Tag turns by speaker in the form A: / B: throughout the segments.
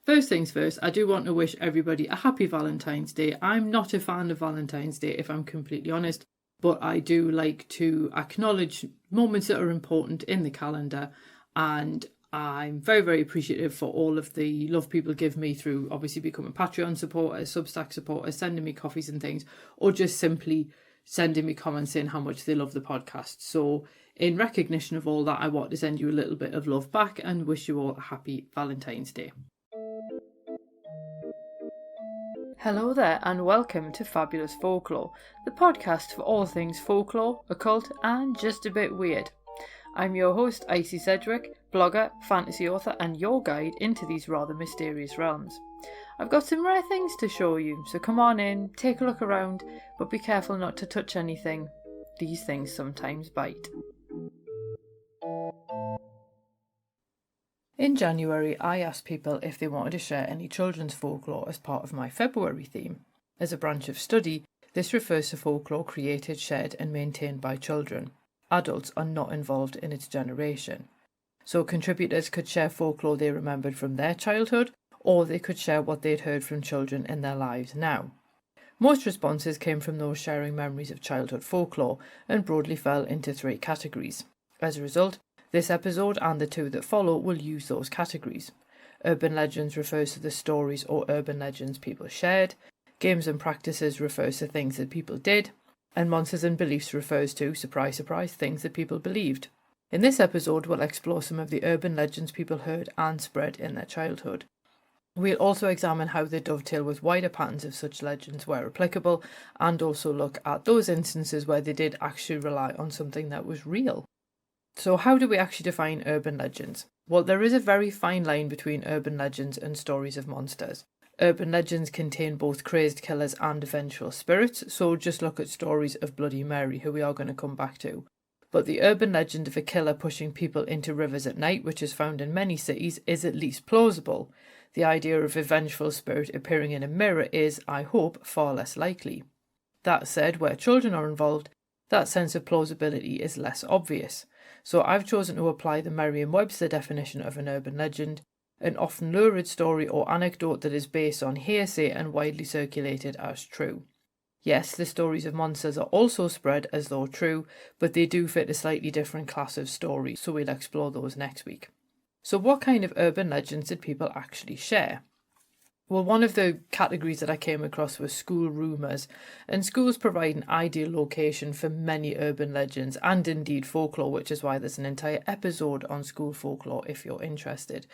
A: First things first, I do want to wish everybody a happy Valentine's Day. I'm not a fan of Valentine's Day, if I'm completely honest, but I do like to acknowledge moments that are important in the calendar, and I'm very, very appreciative for all of the love people give me through obviously becoming Patreon supporters, Substack supporters, sending me coffees and things, or just simply sending me comments saying how much they love the podcast. So in recognition of all that, I want to send you a little bit of love back and wish you all a happy Valentine's Day. Hello there and welcome to Fabulous Folklore, the podcast for all things folklore, occult and just a bit weird. I'm your host Icy Sedgwick, blogger, fantasy author and your guide into these rather mysterious realms. I've got some rare things to show you, so come on in, take a look around, but be careful not to touch anything. These things sometimes bite. In January, I asked people if they wanted to share any children's folklore as part of my February theme. As a branch of study, this refers to folklore created, shared and maintained by children. Adults are not involved in its generation. So contributors could share folklore they remembered from their childhood, or they could share what they'd heard from children in their lives now. Most responses came from those sharing memories of childhood folklore and broadly fell into 3 categories. As a result, this episode and the 2 that follow will use those categories. Urban legends refers to the stories or urban legends people shared. Games and practices refers to things that people did. And monsters and beliefs refers to, surprise, surprise, things that people believed. In this episode, we'll explore some of the urban legends people heard and spread in their childhood. We'll also examine how they dovetail with wider patterns of such legends where applicable, and also look at those instances where they did actually rely on something that was real. So how do we actually define urban legends? Well, there is a very fine line between urban legends and stories of monsters. Urban legends contain both crazed killers and vengeful spirits, so just look at stories of Bloody Mary, who we are going to come back to. But the urban legend of a killer pushing people into rivers at night, which is found in many cities, is at least plausible. The idea of a vengeful spirit appearing in a mirror is, I hope, far less likely. That said, where children are involved, that sense of plausibility is less obvious. So I've chosen to apply the Merriam-Webster definition of an urban legend, an often lurid story or anecdote that is based on hearsay and widely circulated as true. Yes, the stories of monsters are also spread as though true, but they do fit a slightly different class of stories, so we'll explore those next week. So what kind of urban legends did people actually share? Well, one of the categories that I came across was school rumours, and schools provide an ideal location for many urban legends and indeed folklore, which is why there's an entire episode on school folklore if you're interested.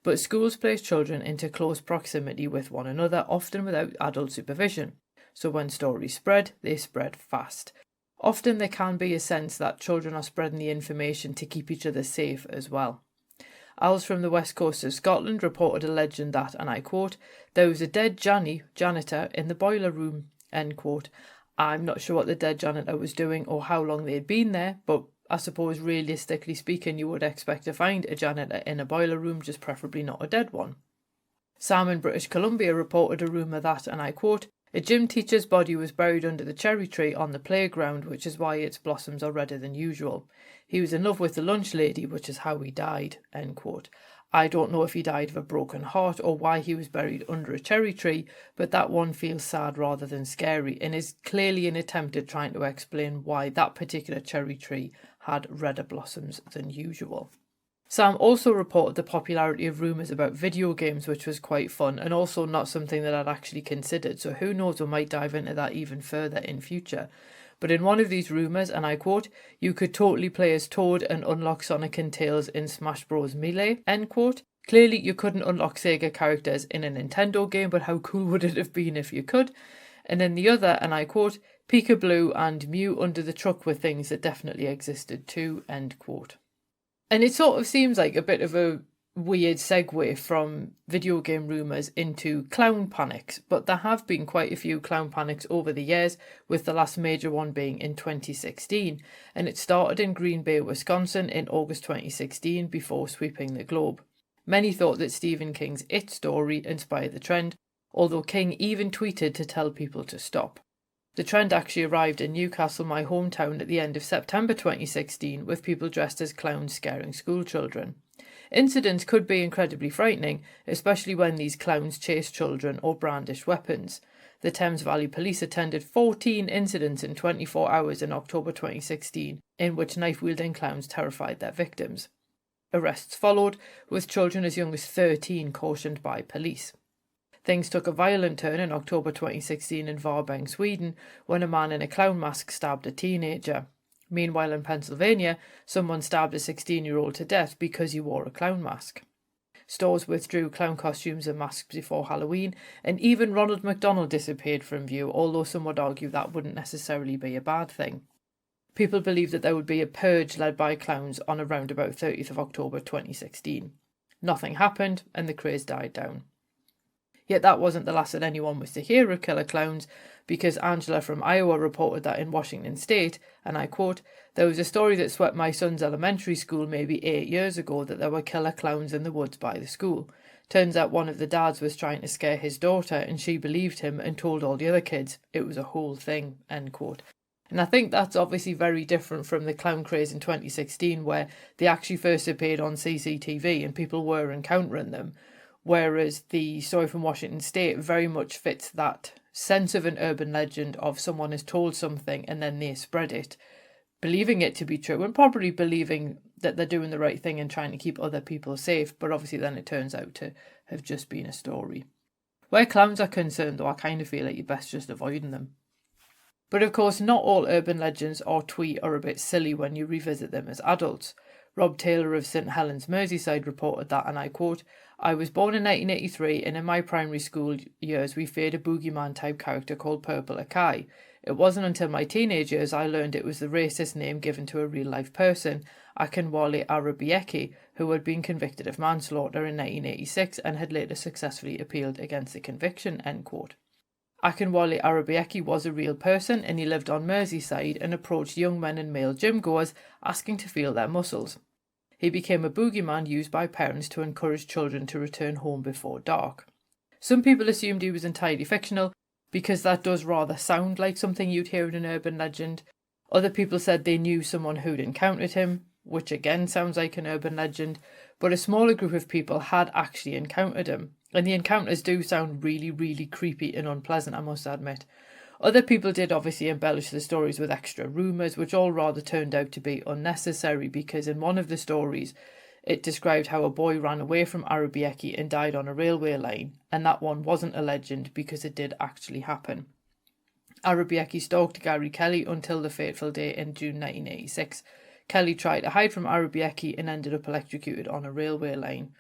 A: But schools place children into close proximity with one another, often without adult supervision. So when stories spread, they spread fast. Often there can be a sense that children are spreading the information to keep each other safe as well. Owls from the west coast of Scotland reported a legend that, and I quote, "there was a dead janitor in the boiler room," end quote. I'm not sure what the dead janitor was doing or how long they had been there, but I suppose realistically speaking you would expect to find a janitor in a boiler room, just preferably not a dead one. Sam in British Columbia reported a rumour that, and I quote, "a gym teacher's body was buried under the cherry tree on the playground, which is why its blossoms are redder than usual. He was in love with the lunch lady, which is how he died," end quote. I don't know if he died of a broken heart or why he was buried under a cherry tree, but that one feels sad rather than scary and is clearly an attempt at trying to explain why that particular cherry tree had redder blossoms than usual. Sam also reported the popularity of rumours about video games, which was quite fun and also not something that I'd actually considered, so who knows, we might dive into that even further in future. But in one of these rumours, and I quote, "you could totally play as Toad and unlock Sonic and Tails in Smash Bros. Melee," end quote. Clearly you couldn't unlock Sega characters in a Nintendo game, but how cool would it have been if you could? And then the other, and I quote, "Peekaboo and Mew under the truck were things that definitely existed too," end quote. And it sort of seems like a bit of a weird segue from video game rumours into clown panics, but there have been quite a few clown panics over the years, with the last major one being in 2016, and it started in Green Bay, Wisconsin in August 2016 before sweeping the globe. Many thought that Stephen King's It story inspired the trend, although King even tweeted to tell people to stop. The trend actually arrived in Newcastle, my hometown, at the end of September 2016, with people dressed as clowns scaring school children. Incidents could be incredibly frightening, especially when these clowns chase children or brandish weapons. The Thames Valley Police attended 14 incidents in 24 hours in October 2016, in which knife-wielding clowns terrified their victims. Arrests followed, with children as young as 13 cautioned by police. Things took a violent turn in October 2016 in Varberg, Sweden, when a man in a clown mask stabbed a teenager. Meanwhile, in Pennsylvania, someone stabbed a 16-year-old to death because he wore a clown mask. Stores withdrew clown costumes and masks before Halloween, and even Ronald McDonald disappeared from view, although some would argue that wouldn't necessarily be a bad thing. People believed that there would be a purge led by clowns on around about 30th of October 2016. Nothing happened, and the craze died down. Yet that wasn't the last that anyone was to hear of killer clowns, because Angela from Iowa reported that in Washington State, and I quote, "There was a story that swept my son's elementary school maybe 8 years ago that there were killer clowns in the woods by the school. Turns out one of the dads was trying to scare his daughter and she believed him and told all the other kids. It was a whole thing," end quote. And I think that's obviously very different from the clown craze in 2016, where they actually first appeared on CCTV and people were encountering them. Whereas the story from Washington State very much fits that sense of an urban legend of someone has told something and then they spread it, believing it to be true and probably believing that they're doing the right thing and trying to keep other people safe, but obviously then it turns out to have just been a story. Where clowns are concerned, though, I kind of feel like you're best just avoiding them. But of course, not all urban legends or twee are a bit silly when you revisit them as adults. Rob Taylor of St Helens, Merseyside reported that, and I quote, "I was born in 1983 and in my primary school years we feared a boogeyman type character called Purple Akai. It wasn't until my teenage years I learned it was the racist name given to a real life person, Akinwale Arabieki, who had been convicted of manslaughter in 1986 and had later successfully appealed against the conviction," end quote. Akinwale Arabieki was a real person and he lived on Merseyside and approached young men and male gym goers asking to feel their muscles. He became a boogeyman used by parents to encourage children to return home before dark. Some people assumed he was entirely fictional because that does rather sound like something you'd hear in an urban legend. Other people said they knew someone who'd encountered him, which again sounds like an urban legend, but a smaller group of people had actually encountered him. And the encounters do sound really, really creepy and unpleasant, I must admit. Other people did obviously embellish the stories with extra rumours, which all rather turned out to be unnecessary, because in one of the stories it described how a boy ran away from Arabieki and died on a railway line, and that one wasn't a legend because it did actually happen. Arabieki stalked Gary Kelly until the fateful day in June 1986. Kelly tried to hide from Arabieki and ended up electrocuted on a railway line.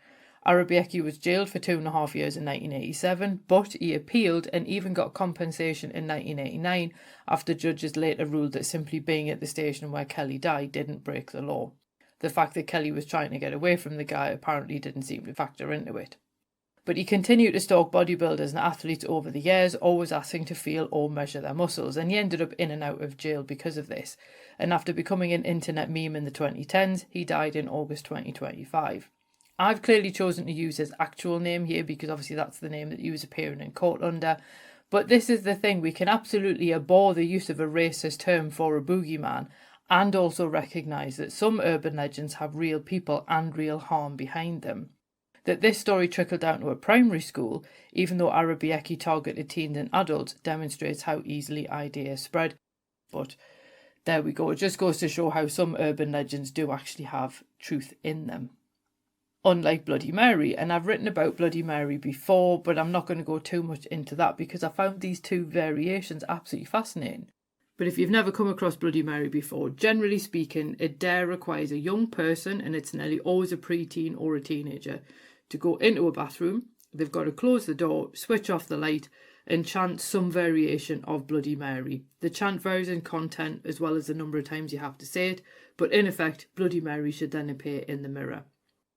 A: Arabieki was jailed for 2.5 years in 1987, but he appealed and even got compensation in 1989 after judges later ruled that simply being at the station where Kelly died didn't break the law. The fact that Kelly was trying to get away from the guy apparently didn't seem to factor into it. But he continued to stalk bodybuilders and athletes over the years, always asking to feel or measure their muscles, and he ended up in and out of jail because of this. And after becoming an internet meme in the 2010s, he died in August 2025. I've clearly chosen to use his actual name here because obviously that's the name that he was appearing in court under. But this is the thing, we can absolutely abhor the use of a racist term for a boogeyman and also recognise that some urban legends have real people and real harm behind them. That this story trickled down to a primary school, even though Arabieki targeted teens and adults, demonstrates how easily ideas spread. But there we go, it just goes to show how some urban legends do actually have truth in them. Unlike Bloody Mary, and I've written about Bloody Mary before, but I'm not going to go too much into that because I found these two variations absolutely fascinating. But if you've never come across Bloody Mary before, generally speaking, a dare requires a young person, and it's nearly always a preteen or a teenager, to go into a bathroom. They've got to close the door, switch off the light, and chant some variation of Bloody Mary. The chant varies in content as well as the number of times you have to say it, but in effect, Bloody Mary should then appear in the mirror.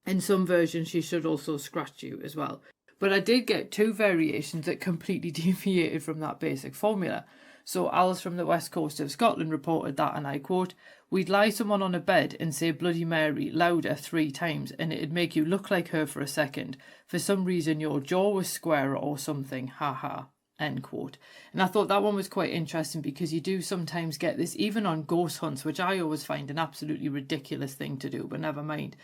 A: In some versions, she should also scratch you as well. But I did get two variations that completely deviated from that basic formula. So Alice from the west coast of Scotland reported that, and I quote, "We'd lie someone on a bed and say Bloody Mary louder 3 times and it'd make you look like her for a second. For some reason your jaw was squarer or something, haha," end quote. And I thought that one was quite interesting because you do sometimes get this even on ghost hunts, which I always find an absolutely ridiculous thing to do, but never mind.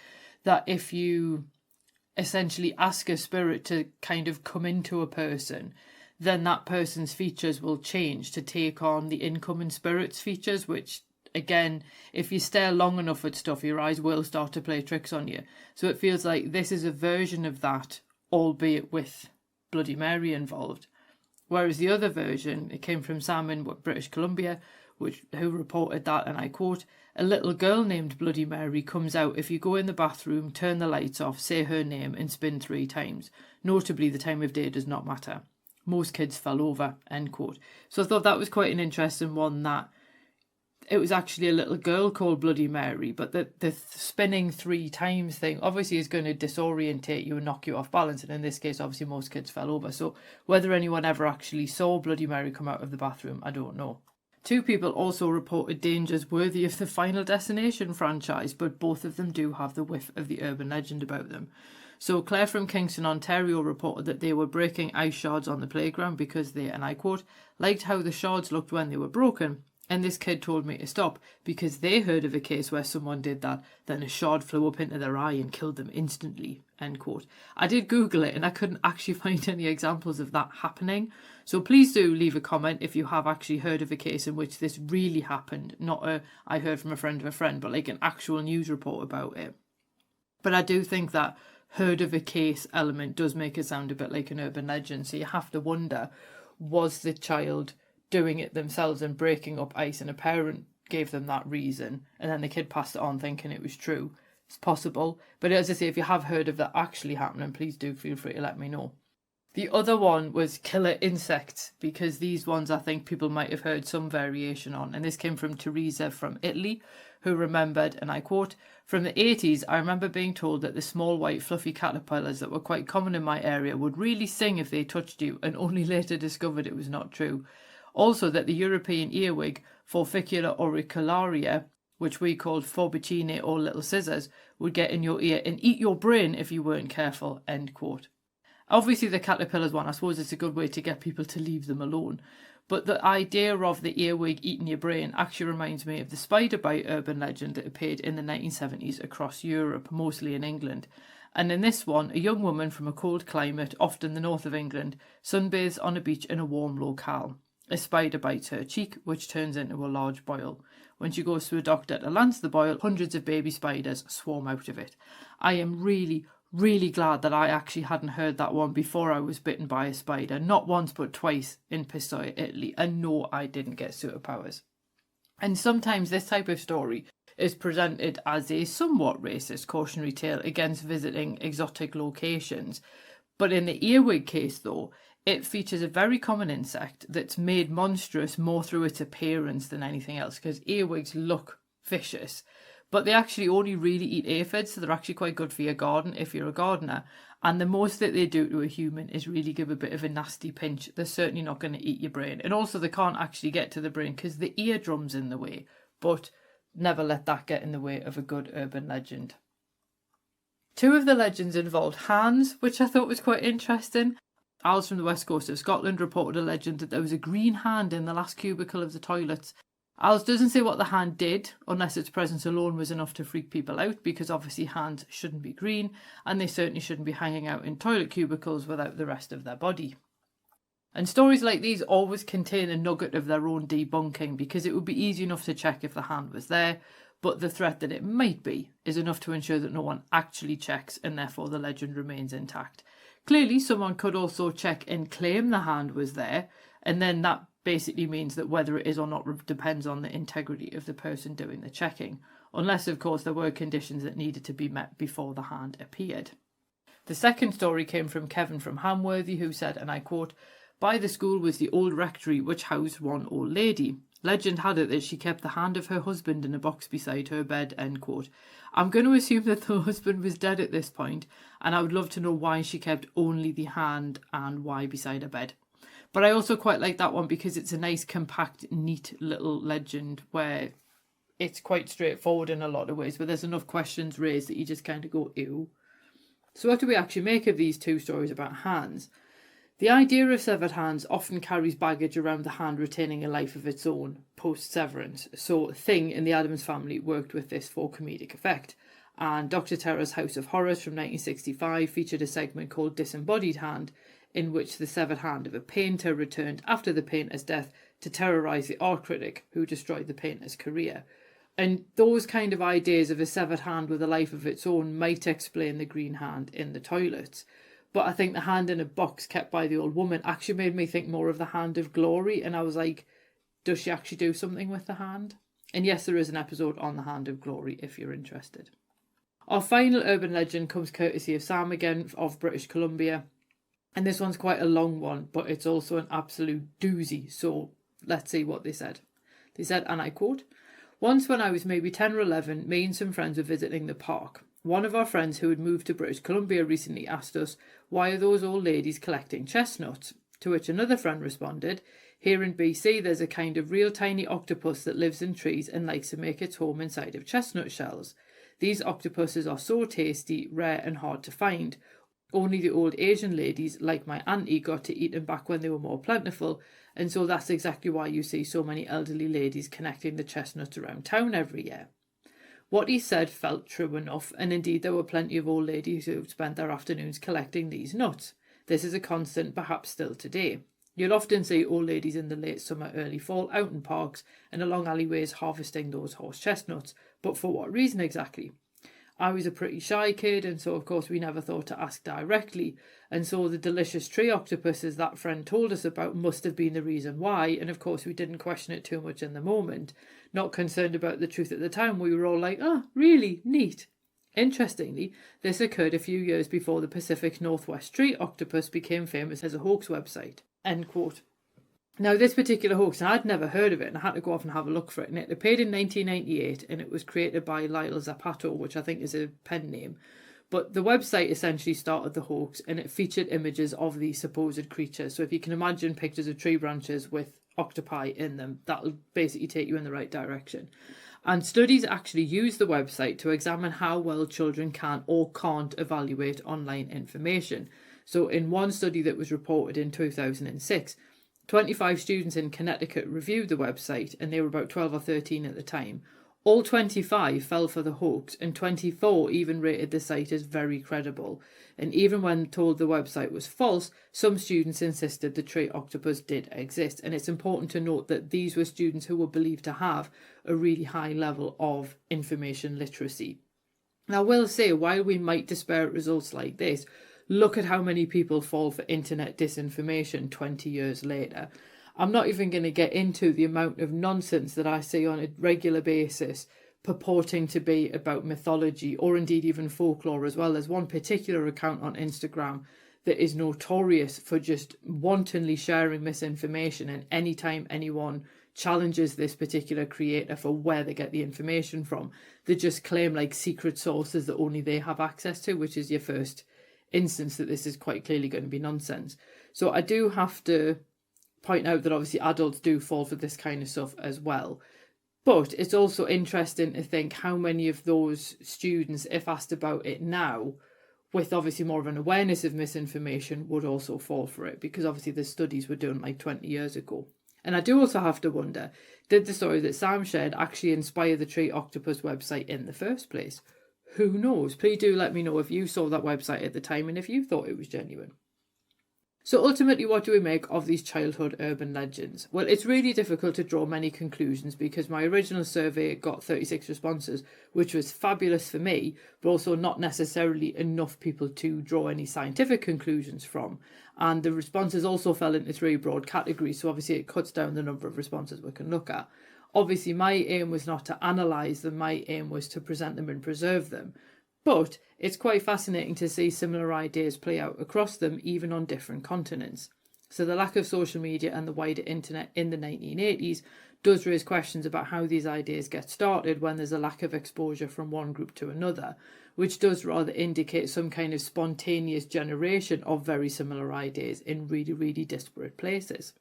A: that if you essentially ask a spirit to kind of come into a person, then that person's features will change to take on the incoming spirit's features, which, again, if you stare long enough at stuff, your eyes will start to play tricks on you. So it feels like this is a version of that, albeit with Bloody Mary involved. Whereas the other version, it came from Sam in British Columbia, who reported that, and I quote, "A little girl named Bloody Mary comes out if you go in the bathroom, turn the lights off, say her name, and spin 3 times. Notably, the time of day does not matter. Most kids fell over," end quote. So I thought that was quite an interesting one, that it was actually a little girl called Bloody Mary, but the spinning 3 times thing obviously is going to disorientate you and knock you off balance, and in this case obviously most kids fell over. So whether anyone ever actually saw Bloody Mary come out of the bathroom, I don't know. 2 people also reported dangers worthy of the Final Destination franchise, but both of them do have the whiff of the urban legend about them. So Claire from Kingston, Ontario reported that they were breaking ice shards on the playground because they, and I quote, "liked how the shards looked when they were broken. And this kid told me to stop because they heard of a case where someone did that, then a shard flew up into their eye and killed them instantly," end quote. I did Google it and I couldn't actually find any examples of that happening. So please do leave a comment if you have actually heard of a case in which this really happened. Not a "I heard from a friend of a friend," but like an actual news report about it. But I do think that heard of a case element does make it sound a bit like an urban legend. So you have to wonder, was the child doing it themselves and breaking up ice, and a parent gave them that reason, and then the kid passed it on thinking it was true? It's possible. But as I say, if you have heard of that actually happening, please do feel free to let me know. The other one was killer insects, because these ones I think people might have heard some variation on. And this came from Teresa from Italy, who remembered, and I quote, "From the 80s, I remember being told that the small white fluffy caterpillars that were quite common in my area would really sing if they touched you, and only later discovered it was not true. Also that the European earwig, Forficula auricularia, which we called forbicine or little scissors, would get in your ear and eat your brain if you weren't careful," end quote. Obviously the caterpillars one, I suppose it's a good way to get people to leave them alone. But the idea of the earwig eating your brain actually reminds me of the spider bite urban legend that appeared in the 1970s across Europe, mostly in England. And in this one, a young woman from a cold climate, often the north of England, sunbathes on a beach in a warm locale. A spider bites her cheek, which turns into a large boil. When she goes to a doctor to lance the boil, hundreds of baby spiders swarm out of it. I am really, really glad that I actually hadn't heard that one before I was bitten by a spider. Not once, but twice in Pistoia, Italy. And no, I didn't get superpowers. And sometimes this type of story is presented as a somewhat racist cautionary tale against visiting exotic locations. But in the earwig case, though, it features a very common insect that's made monstrous more through its appearance than anything else, because earwigs look vicious, but they actually only really eat aphids, so they're actually quite good for your garden if you're a gardener. And the most that they do to a human is really give a bit of a nasty pinch. They're certainly not going to eat your brain. And also they can't actually get to the brain because the eardrum's in the way. But never let that get in the way of a good urban legend. 2 of the legends involved hands, which I thought was quite interesting. Alice from the west coast of Scotland reported a legend that there was a green hand in the last cubicle of the toilets. Alice doesn't say what the hand did, unless its presence alone was enough to freak people out, because obviously hands shouldn't be green, and they certainly shouldn't be hanging out in toilet cubicles without the rest of their body. And stories like these always contain a nugget of their own debunking, because it would be easy enough to check if the hand was there, but the threat that it might be is enough to ensure that no one actually checks, and therefore the legend remains intact. Clearly, someone could also check and claim the hand was there, and then that basically means that whether it is or not depends on the integrity of the person doing the checking, unless, of course, there were conditions that needed to be met before the hand appeared. The second story came from Kevin from Hamworthy, who said, and I quote, "By the school was the old rectory which housed one old lady. Legend had it that she kept the hand of her husband in a box beside her bed," end quote. I'm going to assume that the husband was dead at this point, and I would love to know why she kept only the hand and why beside her bed. But I also quite like that one because it's a nice, compact, neat little legend where it's quite straightforward in a lot of ways, but there's enough questions raised that you just kind of go, ew. So what do we actually make of these 2 stories about hands? The idea of severed hands often carries baggage around the hand retaining a life of its own post-severance. So Thing in the Addams Family worked with this for comedic effect. And Dr. Terror's House of Horrors from 1965 featured a segment called Disembodied Hand, in which the severed hand of a painter returned after the painter's death to terrorise the art critic who destroyed the painter's career. And those kind of ideas of a severed hand with a life of its own might explain the green hand in the toilets. But I think the hand in a box kept by the old woman actually made me think more of the Hand of Glory. And I was like, does she actually do something with the hand? And yes, there is an episode on the Hand of Glory if you're interested. Our final urban legend comes courtesy of Sam again of British Columbia. And this one's quite a long one, but it's also an absolute doozy. So let's see what they said. They said, and I quote, "Once when I was maybe 10 or 11, me and some friends were visiting the park. One of our friends who had moved to British Columbia recently asked us, 'Why are those old ladies collecting chestnuts?' To which another friend responded, 'Here in BC there's a kind of real tiny octopus that lives in trees and likes to make its home inside of chestnut shells. These octopuses are so tasty, rare and hard to find. Only the old Asian ladies, like my auntie, got to eat them back when they were more plentiful, and so that's exactly why you see so many elderly ladies connecting the chestnuts around town every year.' What he said felt true enough, and indeed there were plenty of old ladies who spent their afternoons collecting these nuts. This is a constant, perhaps still today. You'll often see old ladies in the late summer, early fall out in parks and along alleyways harvesting those horse chestnuts, but for what reason exactly? I was a pretty shy kid, and so of course we never thought to ask directly, and so the delicious tree octopuses that friend told us about must have been the reason why, and of course we didn't question it too much in the moment. Not concerned about the truth at the time, we were all like, oh, really neat. Interestingly, this occurred a few years before the Pacific Northwest tree octopus became famous as a hoax website." End quote. Now, this particular hoax, and I'd never heard of it, and I had to go off and have a look for it. And it appeared in 1998, and it was created by Lyle Zapato, which I think is a pen name. But the website essentially started the hoax, and it featured images of these supposed creatures. So if you can imagine pictures of tree branches with octopi in them, that'll basically take you in the right direction. And studies actually use the website to examine how well children can or can't evaluate online information. So in one study that was reported in 2006, 25 students in Connecticut reviewed the website, and they were about 12 or 13 at the time. All 25 fell for the hoax, and 24 even rated the site as very credible. And even when told the website was false, some students insisted the tree octopus did exist. And it's important to note that these were students who were believed to have a really high level of information literacy. Now, I will say, while we might despair at results like this, look at how many people fall for internet disinformation 20 years later. I'm not even going to get into the amount of nonsense that I see on a regular basis purporting to be about mythology or indeed even folklore as well. There's one particular account on Instagram that is notorious for just wantonly sharing misinformation, and anytime anyone challenges this particular creator for where they get the information from, they just claim like secret sources that only they have access to, which is your first instance that this is quite clearly going to be nonsense. So I do have to point out that obviously adults do fall for this kind of stuff as well. But it's also interesting to think how many of those students, if asked about it now, with obviously more of an awareness of misinformation, would also fall for it, because obviously the studies were done like 20 years ago. And I do also have to wonder, did the story that Sam shared actually inspire the Tree Octopus website in the first place? Who knows? Please do let me know if you saw that website at the time and if you thought it was genuine. So ultimately, what do we make of these childhood urban legends? Well, it's really difficult to draw many conclusions because my original survey got 36 responses, which was fabulous for me, but also not necessarily enough people to draw any scientific conclusions from. And the responses also fell into 3 broad categories, so obviously it cuts down the number of responses we can look at. Obviously, my aim was not to analyse them, my aim was to present them and preserve them. But it's quite fascinating to see similar ideas play out across them, even on different continents. So the lack of social media and the wider internet in the 1980s does raise questions about how these ideas get started when there's a lack of exposure from one group to another, which does rather indicate some kind of spontaneous generation of very similar ideas in really, really disparate places.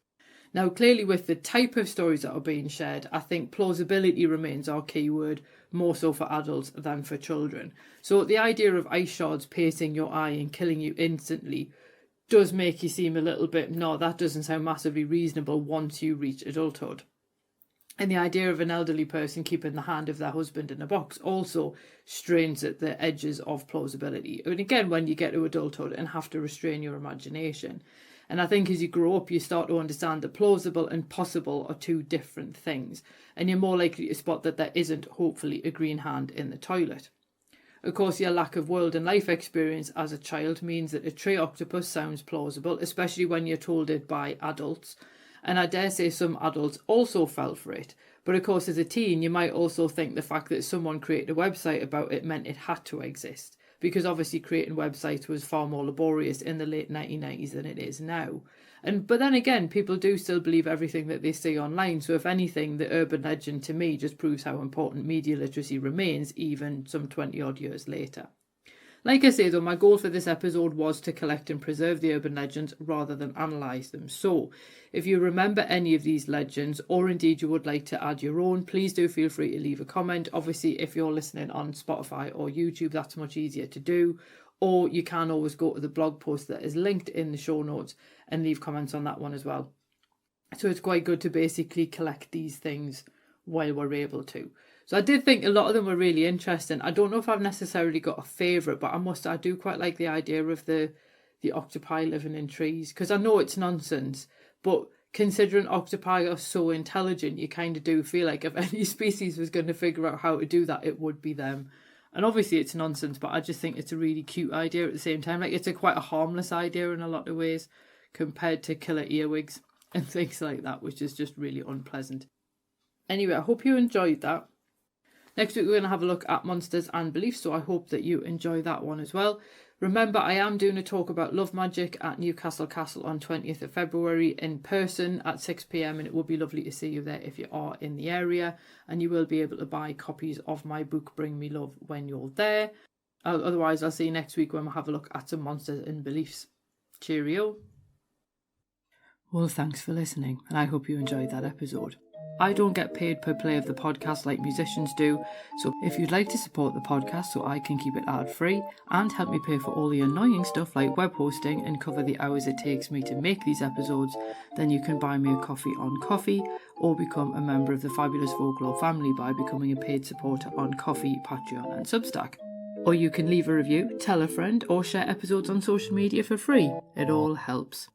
A: Now, clearly with the type of stories that are being shared, I think plausibility remains our key word, more so for adults than for children. So the idea of ice shards piercing your eye and killing you instantly does make you seem a little bit, no, that doesn't sound massively reasonable once you reach adulthood. And the idea of an elderly person keeping the hand of their husband in a box also strains at the edges of plausibility. And again, when you get to adulthood and have to restrain your imagination. And I think as you grow up, you start to understand that plausible and possible are two different things. And you're more likely to spot that there isn't, hopefully, a green hand in the toilet. Of course, your lack of world and life experience as a child means that a tree octopus sounds plausible, especially when you're told it by adults. And I dare say some adults also fell for it. But of course, as a teen, you might also think the fact that someone created a website about it meant it had to exist. Because obviously creating websites was far more laborious in the late 1990s than it is now. But then again, people do still believe everything that they see online. So if anything, the urban legend to me just proves how important media literacy remains even some 20 odd years later. Like I say though, my goal for this episode was to collect and preserve the urban legends rather than analyse them. So if you remember any of these legends, or indeed you would like to add your own, please do feel free to leave a comment. Obviously, if you're listening on Spotify or YouTube, that's much easier to do. Or you can always go to the blog post that is linked in the show notes and leave comments on that one as well. So it's quite good to basically collect these things while we're able to. So I did think a lot of them were really interesting. I don't know if I've necessarily got a favourite, but I do quite like the idea of the octopi living in trees, because I know it's nonsense, but considering octopi are so intelligent, you kind of do feel like if any species was going to figure out how to do that, it would be them. And obviously it's nonsense, but I just think it's a really cute idea at the same time. Like, it's quite a harmless idea in a lot of ways compared to killer earwigs and things like that, which is just really unpleasant. Anyway, I hope you enjoyed that. Next week we're going to have a look at monsters and beliefs, so I hope that you enjoy that one as well. Remember, I am doing a talk about love magic at Newcastle Castle on 20th of February in person at 6 p.m, and it will be lovely to see you there if you are in the area, and you will be able to buy copies of my book Bring Me Love when you're there. Otherwise, I'll see you next week when we'll have a look at some monsters and beliefs. Cheerio. Well, thanks for listening, and I hope you enjoyed that episode. I don't get paid per play of the podcast like musicians do, so if you'd like to support the podcast so I can keep it ad-free and help me pay for all the annoying stuff like web hosting and cover the hours it takes me to make these episodes, then you can buy me a coffee on Ko-fi or become a member of the Fabulous Folklore family by becoming a paid supporter on Ko-fi, Patreon and Substack. Or you can leave a review, tell a friend, or share episodes on social media for free. It all helps.